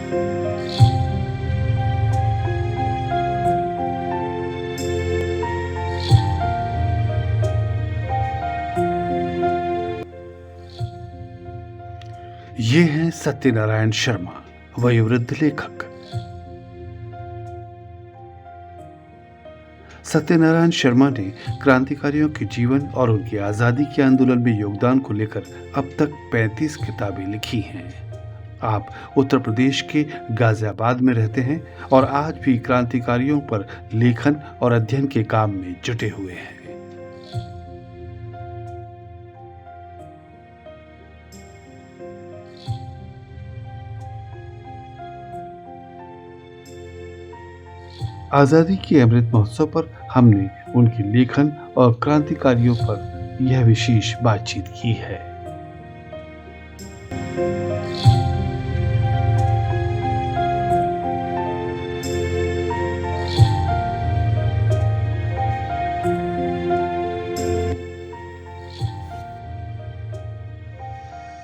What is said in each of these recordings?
ये हैं सत्यनारायण शर्मा, वयोवृद्ध लेखक। सत्यनारायण शर्मा ने क्रांतिकारियों के जीवन और उनकी आज़ादी के आंदोलन में योगदान को लेकर अब तक 35 किताबें लिखी हैं। आप उत्तर प्रदेश के गाजियाबाद में रहते हैं और आज भी क्रांतिकारियों पर लेखन और अध्ययन के काम में जुटे हुए हैं। आज़ादी के अमृत महोत्सव पर हमने उनके लेखन और क्रांतिकारियों पर यह विशेष बातचीत की है।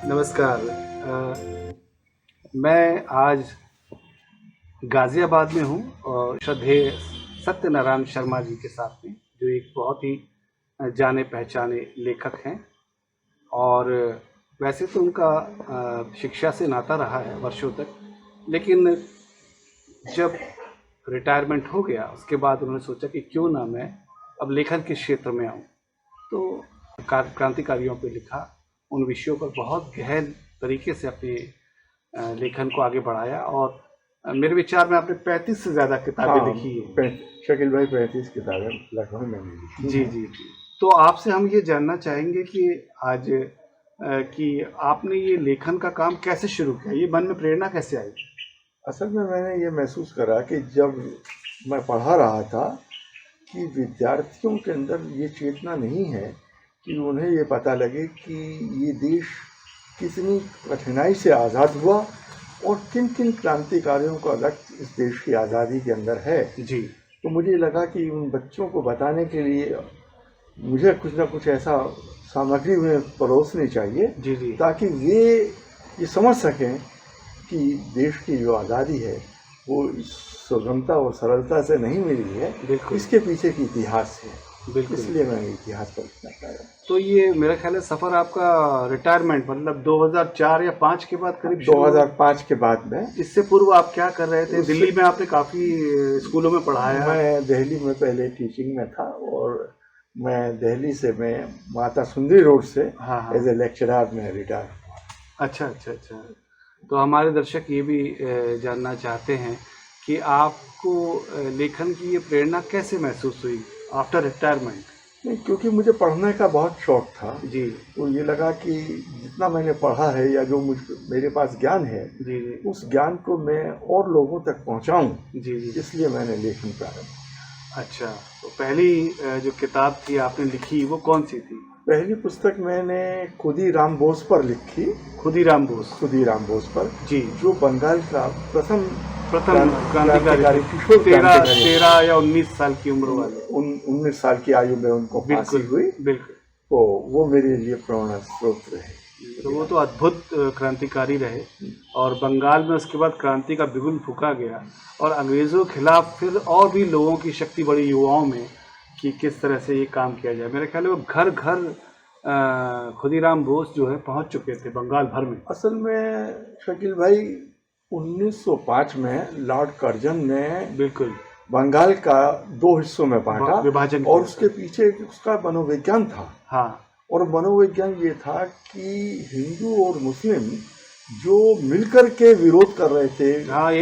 नमस्कार। मैं आज गाज़ियाबाद में हूँ और श्रद्धेय सत्यनारायण शर्मा जी के साथ में, जो एक बहुत ही जाने पहचाने लेखक हैं। और वैसे तो उनका शिक्षा से नाता रहा है वर्षों तक, लेकिन जब रिटायरमेंट हो गया उसके बाद उन्होंने सोचा कि क्यों ना मैं अब लेखन के क्षेत्र में आऊँ। तो क्रांतिकारियों पर लिखा, उन विषयों पर बहुत गहन तरीके से अपने लेखन को आगे बढ़ाया और मेरे विचार में आपने 35 से ज़्यादा किताबें लिखी है। शकील भाई 35 किताबें लगभग मैंने लिखी। जी जी जी। तो आपसे हम ये जानना चाहेंगे कि आज कि आपने ये लेखन का काम कैसे शुरू किया, ये मन में प्रेरणा कैसे आई? असल में मैंने ये महसूस करा कि जब मैं पढ़ा रहा था कि विद्यार्थियों के अंदर ये चेतना नहीं है कि उन्हें ये पता लगे कि ये देश कितनी कठिनाई से आज़ाद हुआ और किन किन क्रांतिकारियों का लक्ष्य इस देश की आज़ादी के अंदर है। जी। तो मुझे लगा कि उन बच्चों को बताने के लिए मुझे कुछ ना कुछ ऐसा सामग्री उन्हें परोसनी चाहिए जी जी। ताकि वे ये समझ सकें कि देश की जो आज़ादी है वो सुगमता और सरलता से नहीं मिली है, इसके पीछे की इतिहास है। बिल्कुल। इसलिए मैं इतिहास पर लिखना चाह रहा हूँ। तो ये मेरा ख्याल है सफ़र आपका रिटायरमेंट मतलब 2004 या 5 के बाद करीब 2005 के बाद में। इससे पूर्व आप क्या कर रहे थे? दिल्ली में आपने काफ़ी स्कूलों में पढ़ाया। मैं दिल्ली में पहले टीचिंग में था और मैं दिल्ली से मैं माता सुंदरी रोड से एज ए लेक्चरर में रिटायर हुआ। अच्छा अच्छा अच्छा। तो हमारे दर्शक ये भी जानना चाहते हैं कि आपको लेखन की ये प्रेरणा कैसे महसूस हुई आफ्टर रिटायरमेंट? नहीं, क्योंकि मुझे पढ़ने का बहुत शौक था जी। तो ये लगा कि जितना मैंने पढ़ा है या जो मेरे पास ज्ञान है जी जी, उस ज्ञान को मैं और लोगों तक पहुंचाऊं। जी जी, इसलिए मैंने लेखन प्रारंभ किया। अच्छा। तो पहली जो किताब थी आपने लिखी वो कौन सी थी? पहली पुस्तक मैंने खुदीराम बोस पर लिखी। खुदीराम बोस पर जी, जो बंगाल का प्रथम क्रांतिकारी किशोर 13 या 19 साल की उम्र वाले, 19 साल की आयु में उनको फांसी हुई। बिल्कुल। तो वो मेरे लिए प्रेरणा स्रोत रहे। तो वो तो अद्भुत क्रांतिकारी रहे और बंगाल में उसके बाद क्रांति का बिगुल फूंका गया और अंग्रेज़ों के खिलाफ फिर और भी लोगों की शक्ति बढ़ी युवाओं में कि किस तरह से ये काम किया जाए। मेरे ख्याल में वो घर घर खुदीराम बोस जो है पहुंच चुके थे बंगाल भर में। असल में शकील भाई 1905 में लॉर्ड कर्जन ने बिल्कुल बंगाल का 2 हिस्सों में बांटा, विभाजन, और उसके पीछे उसका मनोविज्ञान था। हाँ। और मनोविज्ञान ये था कि हिंदू और मुस्लिम जो मिलकर के विरोध कर रहे थे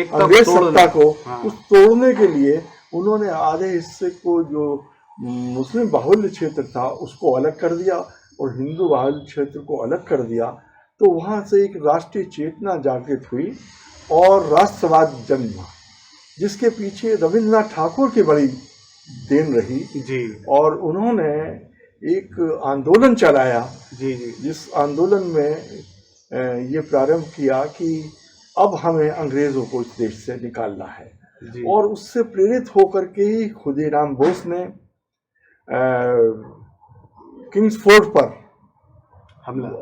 अंग्रेज सत्ता को, उस तोड़ने के लिए उन्होंने आधे हिस्से को जो मुस्लिम बाहुल्य क्षेत्र था उसको अलग कर दिया और हिंदू बाहुल्य क्षेत्र को अलग कर दिया। तो वहाँ से एक राष्ट्रीय चेतना जागृत हुई और राष्ट्रवाद जन्म हुआ, जिसके पीछे रविंद्रनाथ ठाकुर की बड़ी देन रही जी। और उन्होंने एक आंदोलन चलाया जी जी, जिस आंदोलन में ये प्रारंभ किया कि अब हमें अंग्रेज़ों को इस देश से निकालना है जी। और उससे प्रेरित होकर के ही खुदीराम बोस ने किंग्स फोर्ट पर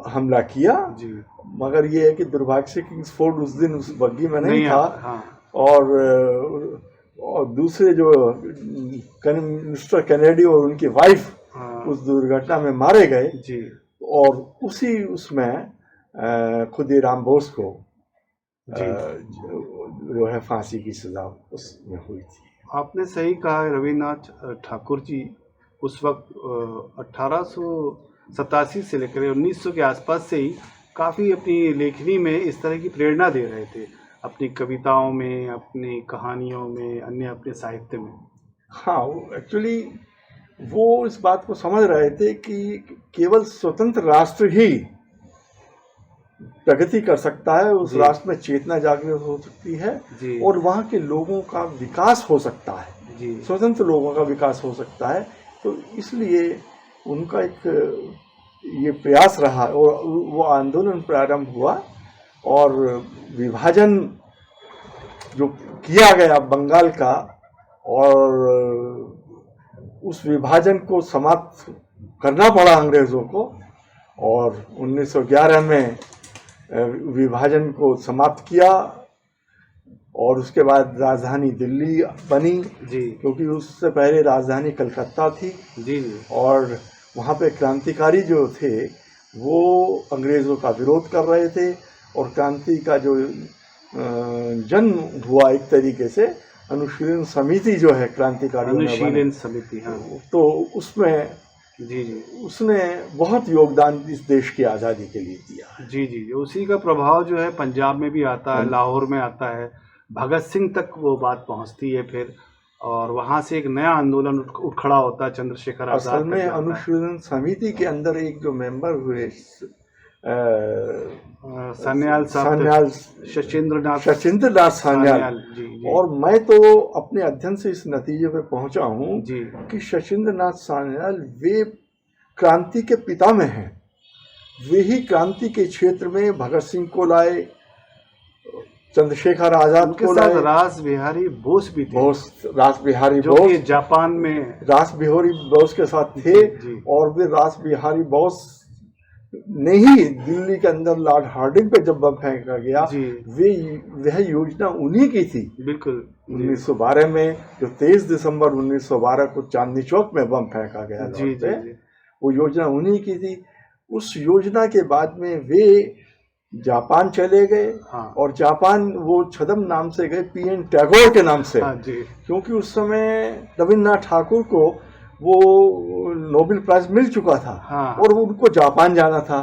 हमला किया जी। मगर ये है कि दुर्भाग्य से किंग्सफोर्ड उस दिन उस बग्गी में नहीं था। हाँ। और दूसरे जो मिस्टर कैनेडी और उनकी वाइफ उस दुर्घटना में मारे गए जी। और उसी उसमें खुदीराम बोस को जो है फांसी की सजा उसमें हुई थी। आपने सही कहा, रविन्द्रनाथ ठाकुर जी उस वक्त 1887 से लेकर 1900 के आसपास से ही काफ़ी अपनी लेखनी में इस तरह की प्रेरणा दे रहे थे, अपनी कविताओं में, अपनी कहानियों में, अन्य अपने साहित्य में। हाँ, एक्चुअली वो इस बात को समझ रहे थे कि केवल स्वतंत्र राष्ट्र ही प्रगति कर सकता है, उस राष्ट्र में चेतना जागृत हो सकती है और वहाँ के लोगों का विकास हो सकता है, स्वतंत्र लोगों का विकास हो सकता है। तो इसलिए उनका एक ये प्रयास रहा और वो आंदोलन प्रारंभ हुआ और विभाजन जो किया गया बंगाल का, और उस विभाजन को समाप्त करना पड़ा अंग्रेज़ों को, और 1911 में विभाजन को समाप्त किया और उसके बाद राजधानी दिल्ली बनी क्योंकि उससे पहले राजधानी कलकत्ता थी और वहाँ पे क्रांतिकारी जो थे वो अंग्रेज़ों का विरोध कर रहे थे और क्रांति का जो जन्म हुआ एक तरीके से अनुशीलन समिति जो है क्रांतिकारियों में अनुशीलन समिति, हाँ, तो उसमें उसने बहुत योगदान इस देश की आज़ादी के लिए दिया। जी, उसी का प्रभाव जो है पंजाब में भी आता है, लाहौर में आता है, भगत सिंह तक वो बात पहुंचती है फिर, और वहां से एक नया आंदोलन उठ खड़ा होता है, चंद्रशेखर आजाद। असल में अनुशीलन समिति के अंदर एक जो मेंबर हुए सान्याल शचीन्द्र नाथ सान्याल, और मैं तो अपने अध्ययन से इस नतीजे पे पहुंचा हूँ कि शचीन्द्र नाथ सान्याल वे क्रांति के पिता में हैं। वे ही क्रांति के क्षेत्र में भगत सिंह को लाए, चंद्रशेखर आजाद को लाए, रास बिहारी बोस भी थे, रास बिहारी बोस जापान में रास बिहारी बोस के साथ थे और वे रास बिहारी बोस ने ही दिल्ली के अंदर लॉर्ड हार्डिंग पे जब बम फेंका गया, वह योजना उन्हीं की थी। बिल्कुल 1912 में जो 23 दिसंबर 1912 को चांदनी चौक में बम फेंका गया वो योजना उन्हीं की थी। उस योजना के बाद में वे जापान चले गए और जापान वो छदम नाम से गए, पीएन टैगोर के नाम से, क्योंकि उस समय रविन्द्रनाथ ठाकुर को वो नोबेल प्राइज मिल चुका था और वो उनको जापान जाना था।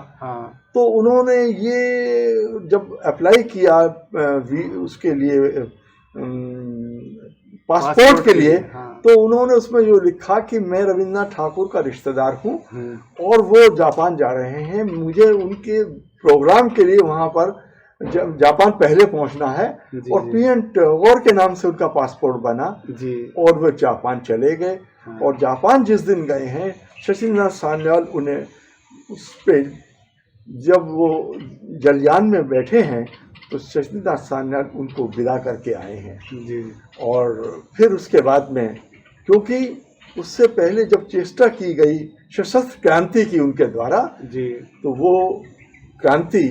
तो उन्होंने ये जब अप्लाई किया उसके लिए पासपोर्ट के लिए, तो उन्होंने उसमें जो लिखा कि मैं रविन्द्रनाथ ठाकुर का रिश्तेदार हूँ और वो जापान जा रहे हैं, मुझे उनके प्रोग्राम के लिए वहाँ पर जापान पहले पहुँचना है, और पीएन टैगोर के नाम से उनका पासपोर्ट बना और वो जापान चले गए। और जापान जिस दिन गए हैं, शचीन्द्र नाथ सान्याल उन्हें उस पे जब वो जलयान में बैठे हैं तो शचीन्द्र नाथ सान्याल उनको विदा करके आए हैं। और फिर उसके बाद में, क्योंकि उससे पहले जब चेष्टा की गई सशस्त्र क्रांति की उनके द्वारा, तो वो क्रांति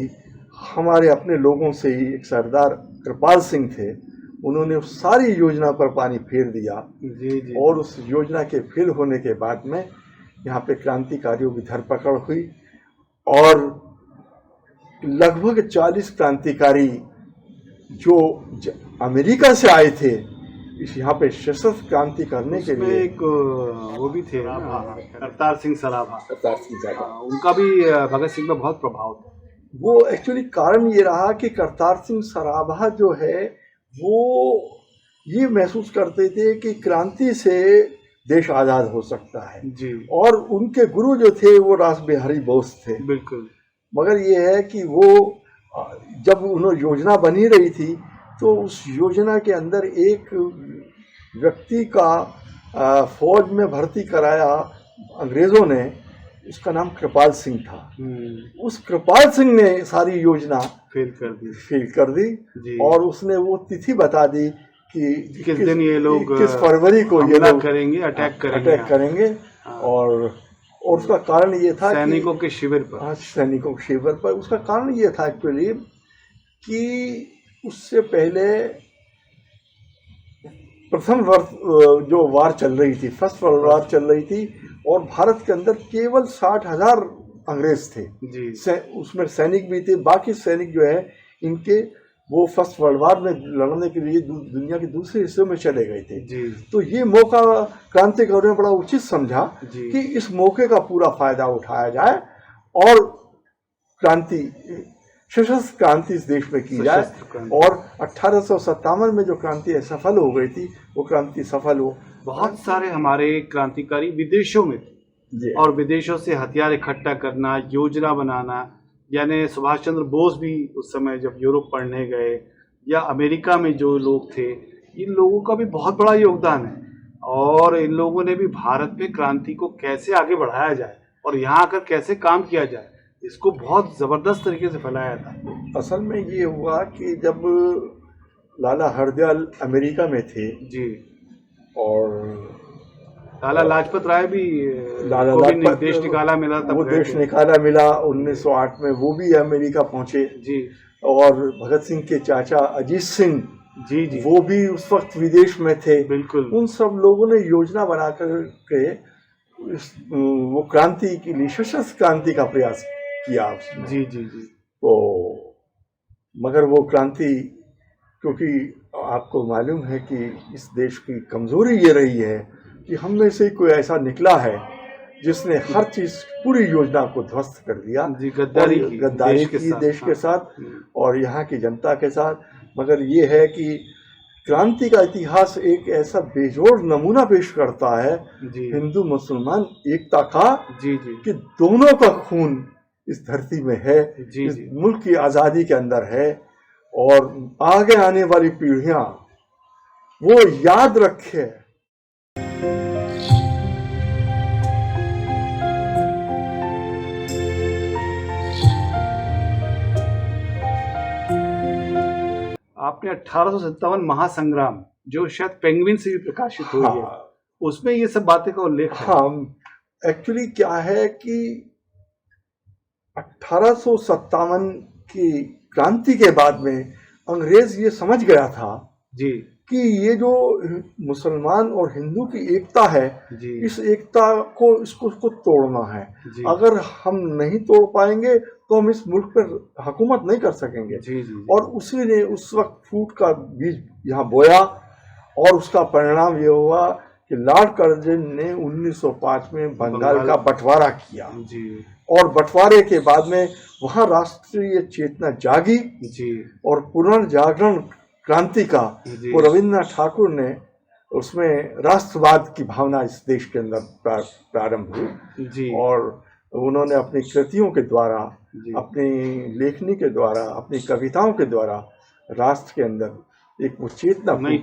हमारे अपने लोगों से ही, एक सरदार कृपाल सिंह थे, उन्होंने उस सारी योजना पर पानी फेर दिया। और उस योजना के फेल होने के बाद में यहाँ पे क्रांतिकारियों की धरपकड़ हुई और लगभग 40 क्रांतिकारी जो अमेरिका से आए थे इस यहाँ पे सशस्त्र क्रांति करने के लिए, एक वो भी थे करतार सिंह सराभा, उनका भी भगत सिंह में बहुत प्रभाव था। वो एक्चुअली कारण ये रहा कि करतार सिंह सराभा जो है वो ये महसूस करते थे कि क्रांति से देश आज़ाद हो सकता है और उनके गुरु जो थे वो रास बिहारी बोस थे। बिल्कुल। मगर ये है कि वो जब उन्होंने योजना बनी रही थी तो उस योजना के अंदर एक व्यक्ति का फौज में भर्ती कराया अंग्रेज़ों ने, उसका नाम कृपाल सिंह था। उस कृपाल सिंह ने सारी योजना फेल कर दी और उसने वो तिथि बता दी कि किस दिन ये लोग, किस फरवरी को ये लोग करेंगे, अटैक करेंगे। और और उसका कारण ये था सैनिकों के शिविर पर। हाँ, सैनिकों के शिविर पर। उसका कारण ये था एक्चुअली कि उससे पहले प्रथम वर्ष जो वार चल रही थी, फर्स्ट वर्ल्ड वार चल रही थी, और भारत के अंदर केवल 60,000 अंग्रेज थे जी। उसमें सैनिक भी थे। बाकी सैनिक जो है इनके वो फर्स्ट वर्ल्ड वार में लड़ने के लिए दुनिया के दूसरे हिस्सों में चले गए थे जी। तो ये मौका क्रांतिकारियों ने बड़ा उचित समझा कि इस मौके का पूरा फायदा उठाया जाए और क्रांति, सशस्त्र क्रांति इस देश में की जाए। और 1857 में जो क्रांति सफल हो गई थी वो क्रांति सफल हो। बहुत सारे हमारे क्रांतिकारी विदेशों में थे और विदेशों से हथियार इकट्ठा करना, योजना बनाना, यानी सुभाष चंद्र बोस भी उस समय जब यूरोप पढ़ने गए या अमेरिका में जो लोग थे, इन लोगों का भी बहुत बड़ा योगदान है। और इन लोगों ने भी भारत में क्रांति को कैसे आगे बढ़ाया जाए और यहाँ आकर कैसे काम किया जाए, इसको बहुत ज़बरदस्त तरीके से फैलाया था। असल में ये हुआ कि जब लाला हरदयाल अमेरिका में थे जी, और लाला लाजपत राय भी देश निकाला मिला, तब वो देश निकाला मिला 1908 में, वो भी अमेरिका पहुंचे जी। और भगत सिंह के चाचा अजीत सिंह जी जी वो भी उस वक्त विदेश में थे। बिल्कुल। उन सब लोगों ने योजना बना कर के वो क्रांति के लिए, सशस्त्र क्रांति का प्रयास किया उसमें। जी जी जी। तो मगर वो क्रांति, क्योंकि आपको मालूम है कि इस देश की कमजोरी ये रही है कि हम में से कोई ऐसा निकला है जिसने हर चीज, पूरी योजना को ध्वस्त कर दिया। गद्दारी की देश के साथ और यहाँ की जनता के साथ। मगर ये है कि क्रांति का इतिहास एक ऐसा बेजोड़ नमूना पेश करता है हिंदू मुसलमान एकता का, कि दोनों का खून इस धरती में है, इस मुल्क की आज़ादी के अंदर है, और आगे आने वाली पीढ़ियां वो याद रखे। आपने 1857 महासंग्राम, जो शायद पेंगुइन से भी प्रकाशित हुई है, उसमें ये सब बातें का उल्लेख है। हाँ, एक्चुअली क्या है कि 1857 की क्रांति के बाद में अंग्रेज ये समझ गया था जी कि ये जो मुसलमान और हिंदू की एकता है, इस एकता को, इसको तोड़ना है। अगर हम नहीं तोड़ पाएंगे तो हम इस मुल्क पर हुकूमत नहीं कर सकेंगे। और उसी ने उस वक्त फूट का बीज यहाँ बोया और उसका परिणाम ये हुआ कि लॉर्ड कर्जन ने 1905 में बंगाल का बंटवारा किया। और बंटवारे के बाद में वहाँ राष्ट्रीय चेतना जागी और पुनर्जागरण क्रांति का वो रविन्द्रनाथ ठाकुर ने, उसमें राष्ट्रवाद की भावना इस देश के अंदर प्रारंभ हुई। और उन्होंने अपनी कृतियों के द्वारा, अपनी लेखनी के द्वारा, अपनी कविताओं के द्वारा राष्ट्र के अंदर एक वो चेतना, नई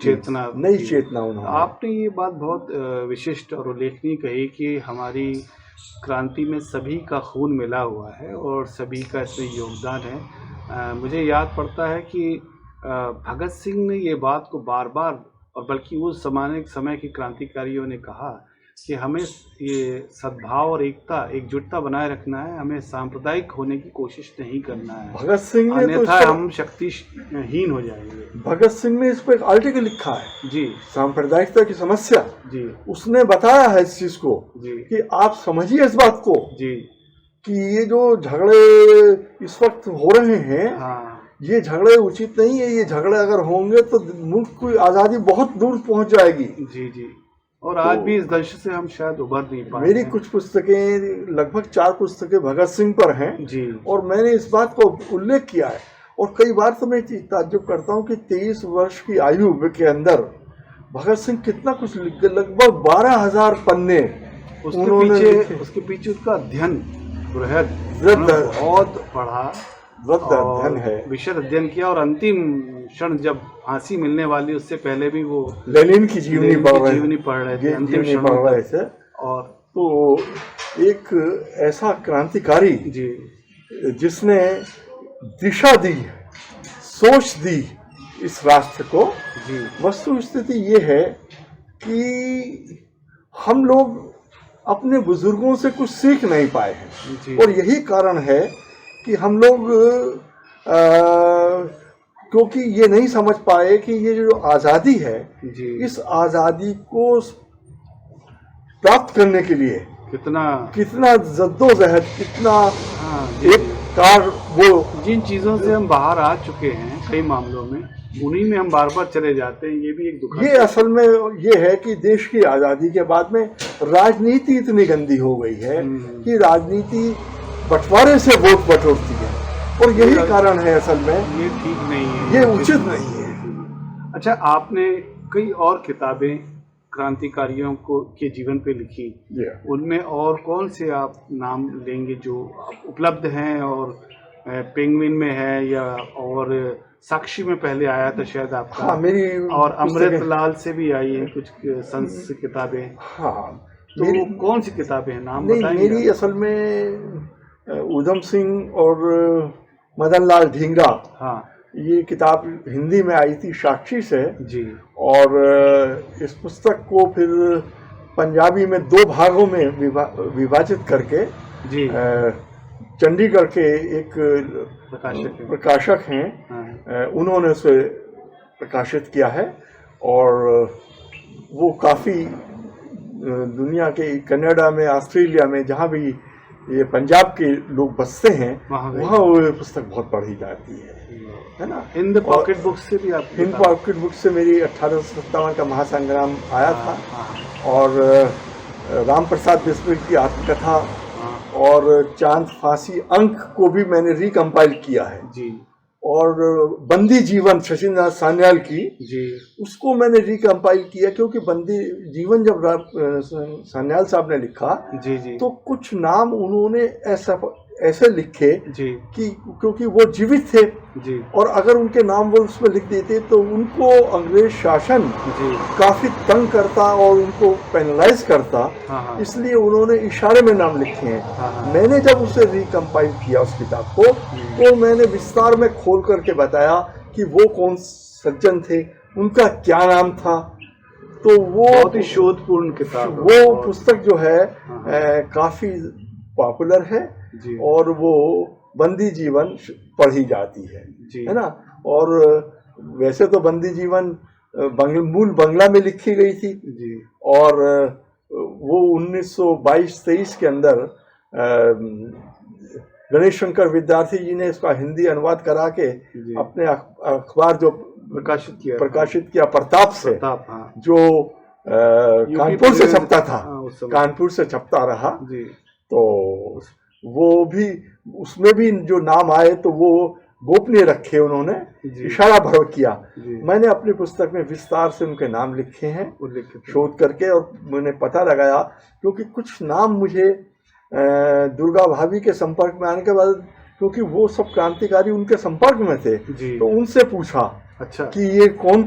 चेतना उन्होंने। आपने ये बात बहुत विशिष्ट और उल्लेखनीय कही कि हमारी क्रांति में सभी का खून मिला हुआ है और सभी का इसमें योगदान है। मुझे याद पड़ता है कि भगत सिंह ने ये बात को बार बार, और बल्कि उस समय के क्रांतिकारियों ने कहा कि हमें ये सद्भाव और एकता, एकजुटता बनाए रखना है, हमें सांप्रदायिक होने की कोशिश नहीं करना है। भगत सिंह ने अन्यथा हम शक्तिहीन हो जाएंगे। भगत सिंह ने इस पर एक आर्टिकल लिखा है जी, सांप्रदायिकता की समस्या जी। उसने बताया है इस चीज को कि आप समझिए इस बात को जी कि ये जो झगड़े इस वक्त हो रहे हैं, ये झगड़े उचित नहीं है। ये झगड़े अगर होंगे तो मुल्क की आज़ादी बहुत दूर पहुंच जाएगी। जी। और आज भी इस दंश से हम शायद उभर नहीं पाए। मेरी कुछ पुस्तकें, लगभग 4 पुस्तकें भगत सिंह पर हैं जी, और मैंने इस बात को उल्लेख किया है। और कई बार तो मैं ताज्जुब करता हूँ कि 23 वर्ष की आयु के अंदर भगत सिंह कितना कुछ लिख गए, लगभग 12,000 पन्ने। उसके पीछे उसका अध्ययन बहुत पढ़ा, अध्ययन है, विशद अध्ययन किया, और अंतिम क्षण जब फांसी मिलने वाली उससे पहले भी वो लेनिन की जीवनी पढ़ रहे थे, अंतिम क्षण पढ़ रहे थे। और तो एक ऐसा क्रांतिकारी जिसने दिशा दी, सोच दी इस राष्ट्र को। वस्तु स्थिति ये है कि हम लोग अपने बुजुर्गों से कुछ सीख नहीं पाए हैं। जी। और यही कारण है कि हम लोग क्योंकि ये नहीं समझ पाए कि ये जो आज़ादी है, जी। इस आज़ादी को प्राप्त करने के लिए कितना जद्दोजहद, कितना हाँ, एक कार, वो जिन चीज़ों से हम बाहर आ चुके हैं कई मामलों में, उन्हीं में हम बार बार चले जाते हैं। ये भी एक दुख। ये असल में ये है कि देश की आज़ादी के बाद में राजनीति इतनी गंदी हो गई है कि राजनीति बंटवारे से वोट बटोरती है, और यही कारण है असल में। ये ठीक नहीं है, ये उचित नहीं है। अच्छा, आपने कई और किताबें क्रांतिकारियों के जीवन पे लिखी, उनमें और कौन से आप नाम लेंगे जो उपलब्ध हैं, और पेंगुइन में है या और साक्षी में पहले आया था शायद आपका? हाँ, मेरी और अमृतलाल से भी आई है कुछ संस किताबें। हाँ, तो कौन सी किताबें हैं, नाम बताएंगे? मेरी असल में ऊधम सिंह और मदन लाल ढींगरा, हाँ, ये किताब हिंदी में आई थी साक्षी से जी। और इस पुस्तक को फिर पंजाबी में 2 भागों में विभाजित करके जी, चंडीगढ़ के एक प्रकाशक हैं, हाँ, उन्होंने उसे प्रकाशित किया है। और वो काफ़ी दुनिया के कनाडा में, ऑस्ट्रेलिया में, जहाँ भी ये पंजाब के लोग बसते हैं वहाँ वो पुस्तक बहुत पढ़ी जाती है ना। हिंद पॉकेट बुक से भी आप? हिंद पॉकेट बुक से मेरी 1857 का महासंग्राम आया था, और राम प्रसाद बिस्मिल की आत्मकथा और चांद फांसी अंक को भी मैंने रिकम्पाइल किया है जी। और बंदी जीवन शशिन्द्र सान्याल की जी, उसको मैंने रिकम्पाइल किया, क्योंकि बंदी जीवन जब सान्याल साहब ने लिखा जी जी, तो कुछ नाम उन्होंने ऐसे लिखे जी कि क्योंकि वो जीवित थे जी, और अगर उनके नाम वो उसमें लिख देते तो उनको अंग्रेज शासन जी काफी तंग करता और उनको पेनलाइज करता। हाँ। इसलिए उन्होंने इशारे में नाम लिखे हैं। हाँ। मैंने जब उसे रिकम्पाइल किया उस किताब को, तो मैंने विस्तार में खोल करके बताया कि वो कौन सज्जन थे, उनका क्या नाम था। तो वो बहुत ही शोधपूर्ण किताब, वो पुस्तक जो है काफी पॉपुलर है जी, और वो बंदी जीवन पढ़ी जाती है जी, है ना। और वैसे तो बंदी जीवन मूल बंगला में लिखी गई थी जी, और वो 1922-23 के अंदर गणेश शंकर विद्यार्थी जी ने इसका हिंदी अनुवाद करा के अपने अखबार जो प्रकाशित किया प्रताप से, हाँ, जो कानपुर से छपता था, कानपुर से छपता रहा जी। तो वो भी, उसमें भी जो नाम आए तो वो गोपनीय रखे उन्होंने, इशारा भर किया। मैंने अपनी पुस्तक में विस्तार से उनके नाम लिखे हैं शोध करके, और मैंने पता लगाया, क्योंकि कुछ नाम मुझे दुर्गा भाभी के संपर्क में आने के बाद, क्योंकि वो सब क्रांतिकारी उनके संपर्क में थे, तो उनसे पूछा अच्छा कि ये कौन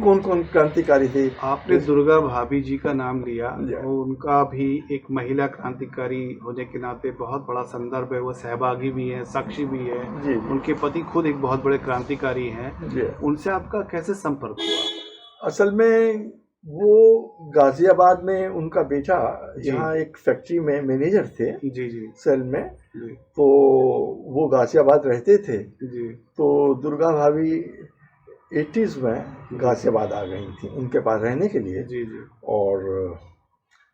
क्रांतिकारी थे। आपने दुर्गा भाभी जी का नाम लिया, वो उनका भी एक महिला क्रांतिकारी होने के नाते बहुत बड़ा संदर्भ है। वो सहभागी भी है, साक्षी भी है, उनके पति खुद एक बहुत बड़े क्रांतिकारी हैं। उनसे आपका कैसे संपर्क हुआ? असल में वो गाजियाबाद में उनका बेटा यहाँ एक फैक्ट्री में मैनेजर थे जी जी, सेल में जी। तो वो गाजियाबाद रहते थे जी। तो दुर्गा भाभी 80s में गाजियाबाद आ गई थी उनके पास रहने के लिए जी जी। और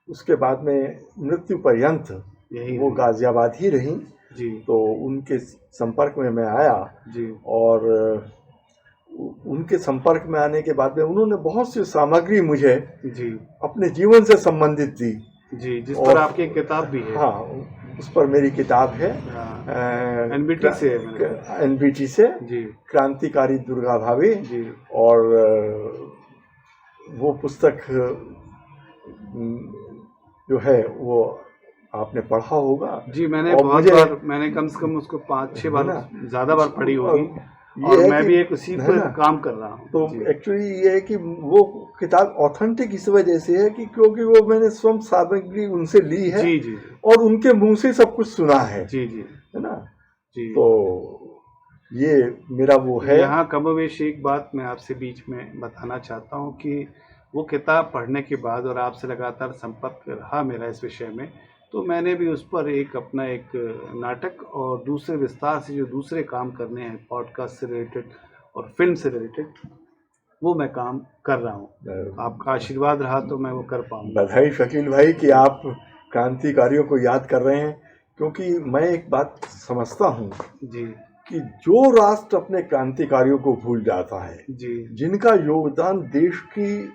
उसके बाद में मृत्यु पर्यंत वो गाजियाबाद ही रही जी। तो उनके संपर्क में मैं आया जी, और उनके संपर्क में आने के बाद में उन्होंने बहुत सी सामग्री मुझे जी अपने जीवन से संबंधित दी जी, जिस पर आपकी किताब भी है। हाँ, उस पर मेरी किताब है एनबीटी से जी, क्रांतिकारी दुर्गा भाभी जी। और वो पुस्तक जो है वो आपने पढ़ा होगा जी। मैंने बहुत बार, मैंने कम से कम उसको 5-6 बार, ज़्यादा बार पढ़ी होगी, और मैं भी एक उसी पर काम कर रहा हूँ। तो एक्चुअली ये है कि वो किताब ऑथेंटिक इस वजह से है कि क्योंकि वो मैंने स्वयं सामग्री उनसे ली है जी जी, और उनके मुंह से सब कुछ सुना है जी जी, है ना जी। तो ये मेरा वो है। यहाँ कमोवेश एक बात मैं आपसे बीच में बताना चाहता हूँ कि वो किताब पढ़ने के बाद और आपसे लगातार संपर्क रहा मेरा इस विषय में, तो मैंने भी उस पर एक अपना एक नाटक और दूसरे विस्तार से जो दूसरे काम करने हैं पॉडकास्ट से रिलेटेड और फिल्म से रिलेटेड, वो मैं काम कर रहा हूँ। आपका आशीर्वाद रहा तो मैं वो कर पाऊंगा। बधाई शकील भाई कि आप क्रांतिकारियों को याद कर रहे हैं, क्योंकि मैं एक बात समझता हूँ जी कि जो राष्ट्र अपने क्रांतिकारियों को भूल जाता है, जी जिनका योगदान देश की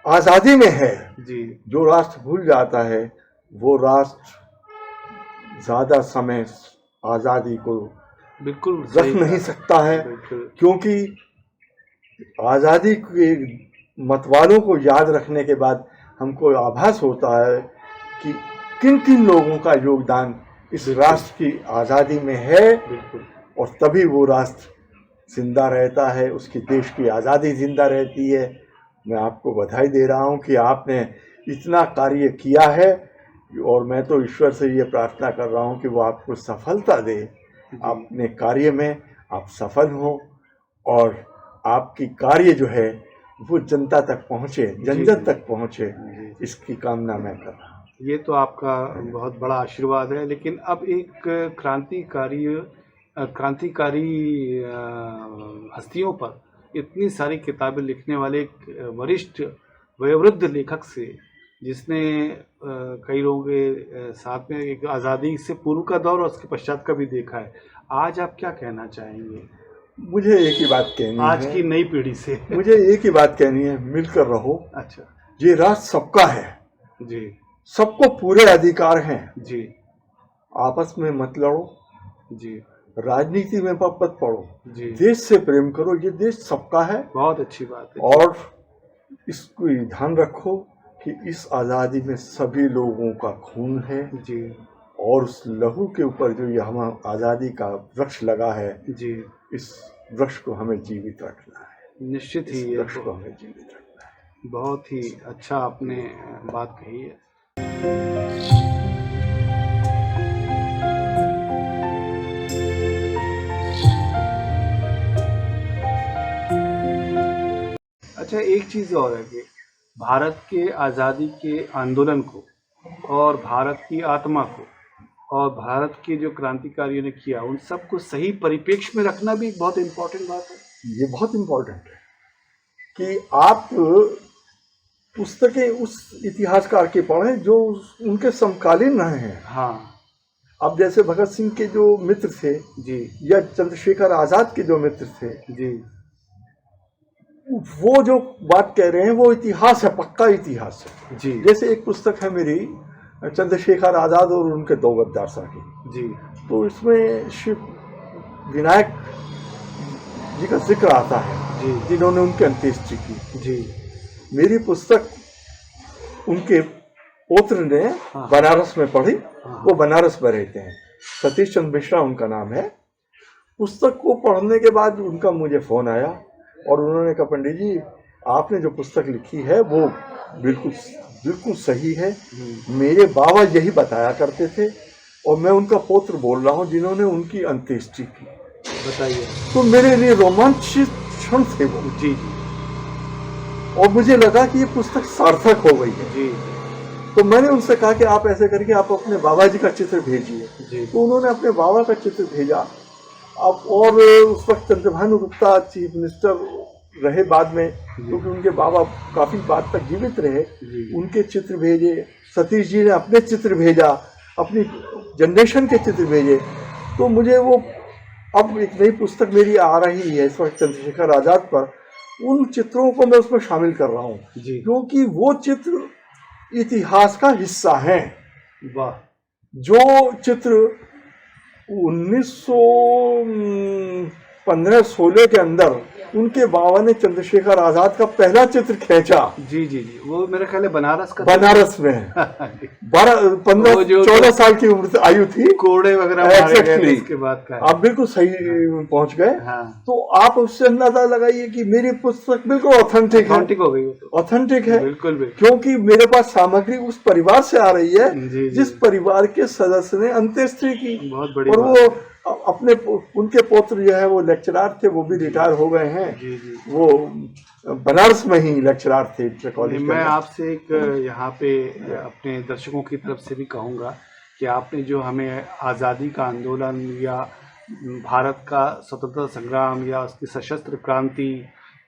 आज़ादी में है, जी, जो राष्ट्र भूल जाता है वो राष्ट्र ज़्यादा समय आज़ादी को बिल्कुल रख नहीं सकता है। क्योंकि आज़ादी के मतवालों को याद रखने के बाद हमको आभास होता है कि किन किन लोगों का योगदान इस राष्ट्र की आज़ादी में है, और तभी वो राष्ट्र जिंदा रहता है, उसकी देश की आज़ादी जिंदा रहती है। मैं आपको बधाई दे रहा हूँ कि आपने इतना कार्य किया है, और मैं तो ईश्वर से ये प्रार्थना कर रहा हूँ कि वो आपको सफलता दे, अपने कार्य में आप सफल हों, और आपकी कार्य जो है वो जनता तक पहुँचे, जन जन तक पहुँचे, इसकी कामना मैं कर रहा हूँ। ये तो आपका बहुत बड़ा आशीर्वाद है। लेकिन अब एक क्रांतिकारी हस्तियों पर इतनी सारी किताबें लिखने वाले एक वरिष्ठ वयोवृद्ध लेखक से, जिसने कई लोगों के साथ में एक आज़ादी से पूर्व का दौर और उसके पश्चात का भी देखा है, आज आप क्या कहना चाहेंगे? मुझे एक ही बात कहनी है आज की नई पीढ़ी से। मुझे एक ही बात कहनी है, मिलकर रहो। अच्छा, ये राष्ट्र सबका है जी, सबको पूरे अधिकार हैं जी, आपस में मत लड़ो जी, राजनीति में मत पड़ो जी, देश से प्रेम करो, ये देश सबका है। बहुत अच्छी बात है। और इसको ध्यान रखो कि इस आज़ादी में सभी लोगों का खून है जी, और उस लहू के ऊपर जो ये हम आज़ादी का वृक्ष लगा है जी, इस वृक्ष को हमें जीवित रखना है। निश्चित ही ये वृक्ष को हमें जीवित रखना है। बहुत ही अच्छा आपने बात कही है। अच्छा, एक चीज़ और है कि भारत के आज़ादी के आंदोलन को और भारत की आत्मा को और भारत के जो क्रांतिकारियों ने किया उन सबको सही परिप्रेक्ष्य में रखना भी एक बहुत इम्पोर्टेंट बात है। ये बहुत इम्पोर्टेंट है कि आप पुस्तकें उस इतिहासकार के पढ़ें जो उनके समकालीन रहे हैं। हाँ, अब जैसे भगत सिंह के जो मित्र थे जी, या चंद्रशेखर आज़ाद के जो मित्र थे जी, वो जो बात कह रहे हैं वो इतिहास है, पक्का इतिहास है। जी, जैसे एक पुस्तक है मेरी चंद्रशेखर आज़ाद और उनके दो गद्दार साथी, जी, तो इसमें शिव विनायक जी का जिक्र आता है जी, जिन्होंने उनकी अंत्येष्टि की। जी, मेरी पुस्तक उनके पुत्र ने हाँ, बनारस में पढ़ी। हाँ, वो बनारस में रहते हैं, सतीश चंद्र मिश्रा उनका नाम है। पुस्तक को पढ़ने के बाद उनका मुझे फ़ोन आया और उन्होंने कहा, पंडित जी आपने जो पुस्तक लिखी है वो बिल्कुल बिल्कुल सही है, मेरे बाबा यही बताया करते थे और मैं उनका पुत्र बोल रहा हूँ जिन्होंने उनकी अंत्येष्टि की। बताइए। तो मेरे लिए रोमांचित क्षण थे वो। जी, जी, और मुझे लगा कि ये पुस्तक सार्थक हो गई है। जी, तो मैंने उनसे कहा कि आप ऐसे करके आप अपने बाबा जी का चित्र भेजिए। जी, तो उन्होंने अपने बाबा का चित्र भेजा। अब और उस वक्त चंद्रभानु गुप्ता चीफ मिनिस्टर रहे बाद में, क्योंकि उनके बाबा काफी बाद तक जीवित रहे। उनके चित्र भेजे, सतीश जी ने अपने चित्र भेजा, अपनी जनरेशन के चित्र भेजे। तो मुझे वो अब एक नई पुस्तक मेरी आ रही है इस वक्त चंद्रशेखर आज़ाद पर, उन चित्रों को मैं उसमें शामिल कर रहा हूँ क्योंकि वो चित्र इतिहास का हिस्सा हैं। वाह। जो चित्र 1915-16 के अंदर उनके बाबा ने चंद्रशेखर आज़ाद का पहला चित्र खींचा। जी, जी, जी, वो मेरे ख्याल है बनारस का, बनारस में 15-14 साल की उम्र से आयु थी, कोड़े वगैरह मारे गए इसके बाद का। आप बिल्कुल सही पहुंच गए। हाँ। तो आप उससे अंदाजा लगाइए कि मेरी पुस्तक बिल्कुल ऑथेंटिक हो गई, ऑथेंटिक है। बिल्कुल, क्योंकि मेरे पास सामग्री उस परिवार से आ रही है जी, जिस परिवार के सदस्य ने अंत्येष्टि की। बहुत बड़ी और वो अपने उनके पुत्र जो है वो लेक्चरार थे, वो भी रिटायर हो गए हैं। जी जी। वो बनारस में ही लेक्चरार थे कॉलेज। मैं आपसे एक यहाँ पे अपने दर्शकों की तरफ से भी कहूँगा कि आपने जो हमें आज़ादी का आंदोलन या भारत का स्वतंत्रता संग्राम या उसकी सशस्त्र क्रांति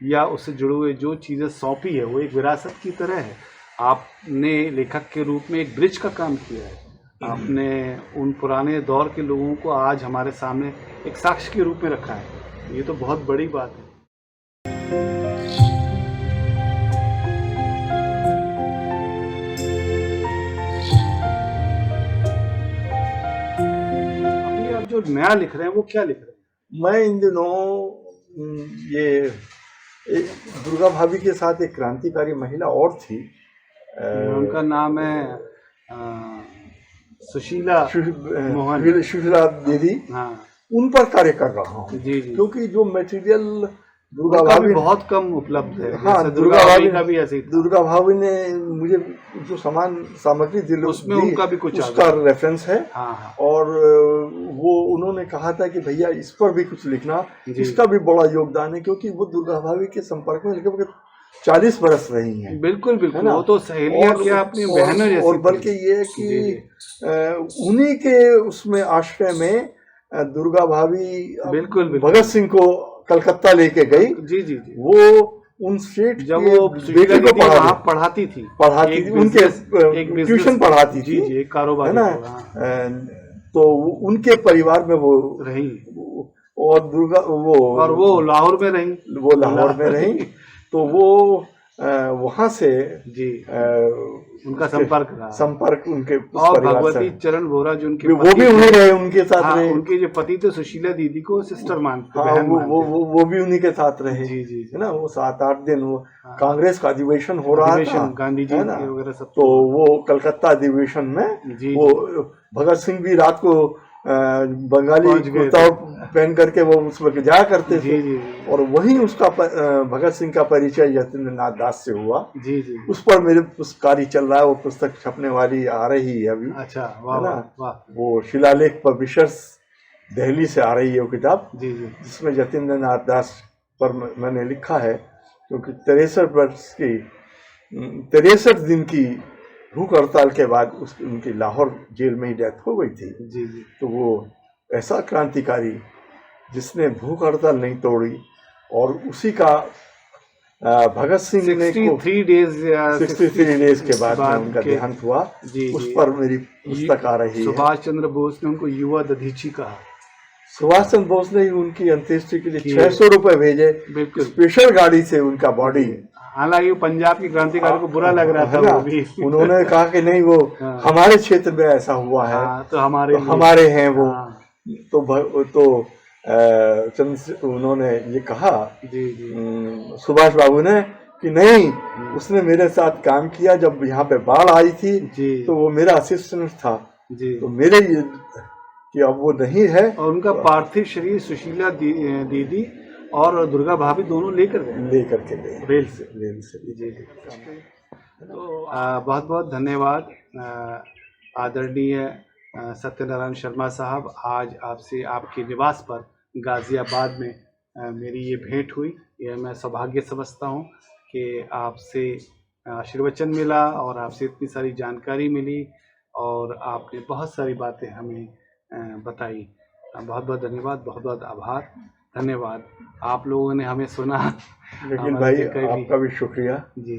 या उससे जुड़े हुए जो चीज़ें सौंपी है वो एक विरासत की तरह है। आपने लेखक के रूप में एक ब्रिज का काम किया है। आपने उन पुराने दौर के लोगों को आज हमारे सामने एक साक्ष्य के रूप में रखा है। ये तो बहुत बड़ी बात है। अभी आप जो नया लिख रहे हैं वो क्या लिख रहे हैं? मैं इन दिनों ये दुर्गा भाभी के साथ एक क्रांतिकारी महिला और थी, उनका नाम है सुशीला मोहन, सुशीला दीदी। हाँ, उन पर कार्य कर रहा हूँ। जी जी। क्योंकि जो मटेरियल दुर्गा उनका भाभी भी बहुत कम उपलब्ध है। हाँ, जैसे दुर्गा भाभी का भी ऐसे ही था। दुर्गा भाभी ने मुझे जो सामग्री दी उसमें उनका भी कुछ उसका रेफरेंस है। हाँ हाँ। और वो उन्होंने कहा था कि भैया इस पर भी कुछ लिखना, इसका भी बड़ा योगदान है, क्योंकि वो दुर्गा भाभी के संपर्क में लगभग 40 बरस रही हैं। बिल्कुल बिल्कुल, वो तो सहेलियां क्या अपनी बहनों जैसी। और बल्कि ये कि उन्हीं के उसमें आश्रय में दुर्गा भाभी बिल्कुल भगत सिंह को कलकत्ता लेके गई। जी जी जी। वो उन सेठ जब वो बेटे को पढ़ाती थी उनके ट्यूशन पढ़ाती जी जी, एक कारोबार है ना। तो उनके परिवार में वो रही और दुर्गा वो लाहौर में रही। तो वो वहां से जी उनका संपर्क उनके और भगवती चरण वोरा जो उनके वो भी उन्हीं रहे, उनके साथ रहे। उनके जो पति थे सुशीला दीदी को सिस्टर मानते, हाँ, वो भी उन्हीं के साथ रहे। जी जी है ना। वो 7-8 दिन वो कांग्रेस का अधिवेशन हो रहा था, गांधी जी वगैरह सब। तो वो कलकत्ता अधिवेशन में वो भगत सिंह भी रात को बंगाली कुर्ता पहन करके वो उस वक्त जाया करते थे। और वहीं उसका भगत सिंह का परिचय यतीन्द्र नाथ दास से हुआ। जी जी। उस पर मेरे कार्य चल रहा है, वो पुस्तक छपने वाली आ रही है अभी। अच्छा, वाह वाह। वो शिलालेख पब्लिशर्स दिल्ली से आ रही है वो किताब। जी जी। जिसमें यतीन्द्र नाथ दास पर मैंने लिखा है, क्योंकि 63 दिन की भूख हड़ताल के बाद उनकी लाहौर जेल में ही डेथ हो गई थी। जी जी। तो वो ऐसा क्रांतिकारी जिसने भूख हड़ताल नहीं तोड़ी, और उसी का भगत सिंह ने 63 डेज के बाद में उनका देहांत हुआ। उस पर मेरी पुस्तक आ रही है। सुभाष चंद्र बोस ने उनको युवा दधीची कहा। सुभाष चंद्र बोस ने उनकी अंत्येष्टि के लिए 600 रुपए भेजे, स्पेशल गाड़ी से उनका बॉडी। हालांकि पंजाब की क्रांतिकारी को बुरा लग रहा था वो भी। उन्होंने कहा कि नहीं, वो हमारे क्षेत्र में ऐसा हुआ है, तो हमारे हैं वो। तो उन्होंने ये कहा सुभाष बाबू ने कि नहीं, उसने मेरे साथ काम किया जब यहाँ पे बाढ़ आई थी, तो वो मेरा असिस्टेंट था। तो मेरे कि अब वो नहीं है। और उनका पार्थिव शरीर सुशीला दीदी और दुर्गा भाभी दोनों लेकर के गए रेल से। जी। तो बहुत बहुत धन्यवाद आदरणीय सत्यनारायण शर्मा साहब। आज आपसे आपके निवास पर गाजियाबाद में मेरी ये भेंट हुई। यह मैं सौभाग्य समझता हूँ कि आपसे आशीर्वचन मिला और आपसे इतनी सारी जानकारी मिली और आपने बहुत सारी बातें हमें बताई। बहुत बहुत धन्यवाद, बहुत बहुत आभार, धन्यवाद। आप लोगों ने हमें सुना। लेकिन भाई आपका भी शुक्रिया। जी।